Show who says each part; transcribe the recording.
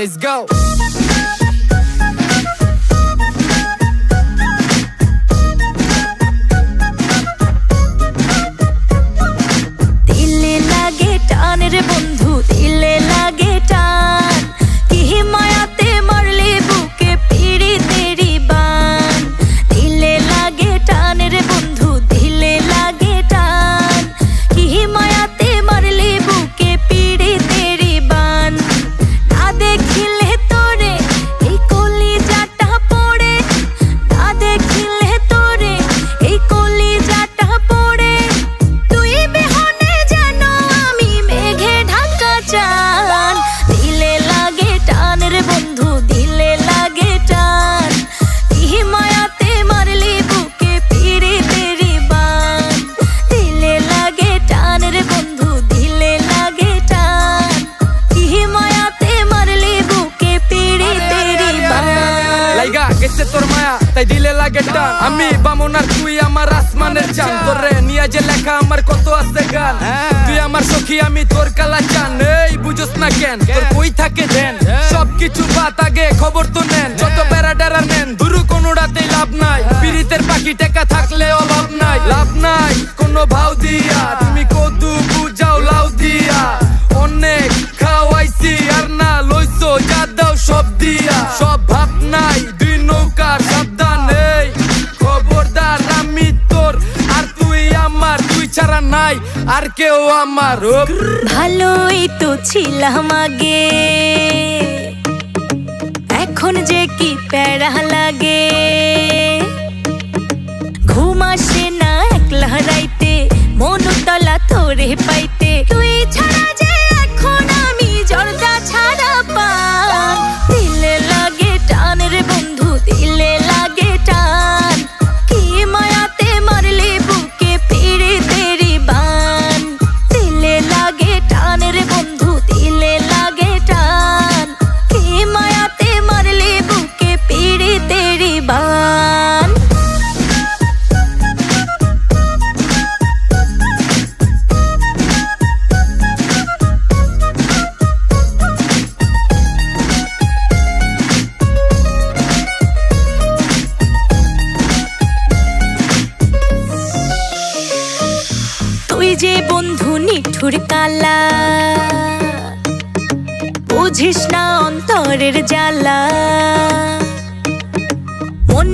Speaker 1: Let's go.
Speaker 2: দিলে লাগে টান রে বন্ধু, দিলে লাগে টান, কি মায়াতে মারলে বুকে পিড়িতেরি বান। দিলে লাগে টান রে বন্ধু, দিলে লাগে টান, কি মায়াতে মারলে বুকে পিড়িতেরি বান। না দেখিলে তোরে এই কলিজাটা পড়ে, না দেখিলে তোরে এই কলিজাটা পড়ে, তুই বিহনে যেন আমি মেঘে ঢাকা চান। দিলে লাগে টান রে বন্ধু, দিলে লাগে টান, কি মায়াতে মারলি বুকে পিড়িতেরি বান। দিলে লাগে টান রে বন্ধু, দিলে লাগে টান, কি মায়াতে মারলি বুকে পিড়িতেরি বান।
Speaker 1: লাইগা গেছে তোর মায়া তাই দিলে লাগে টান, আমি বামন আর তুই আমার আসমানের চান। তোরে নিয়ে যে লেখা আমার কত আছে গান, তুই আমার সখী আমি তোর কালা চান। এই বুঝোস না কেন তোর কই থাকে ধ্যান, সবকিছু বাত আগে খবর তো নেন। যত বেড়া ডেরা নেন দুরু কোনোটাতেই লাভ নাই, পিরিতের পাখি টেকা থাকলে অভাব নাই। লাভ নাই কোনো ভাও দিয়া, তুমি কদু বুঝাও লাউ দিয়া। অনেক খাওয়াইছি আর না লইছো যা দাও সব দিয়া। সব ভাব নাই দুই নৌকার সাবধান, এই খবরদার আমি তোর আর তুই আমার, তুই ছাড়া নাই আর কেউ আমার।
Speaker 2: ভালোই তো ছিলাম আগে, এখন যে কি প্যারা লাগে। ঘুম আসে না একলা রাইতে, মনুতলা তোরে পাইতে, তুই ছাড়া যে এখন আমি জর্দা ছাড়া পান। দিলে লাগে টান রে বন্ধু, দিলে লাগে টান, কি মায়াতে মারলে বুকে পিড়িতেরি বান। দিলে লাগে টান রে বন্ধু, দিলে লাগে টান, কি মায়াতে মারলে বুকে পিড়িতেরি বান। তুই যে বন্ধু নিঠুর কালা, বুঝিস না অন্তরের জ্বালা। মন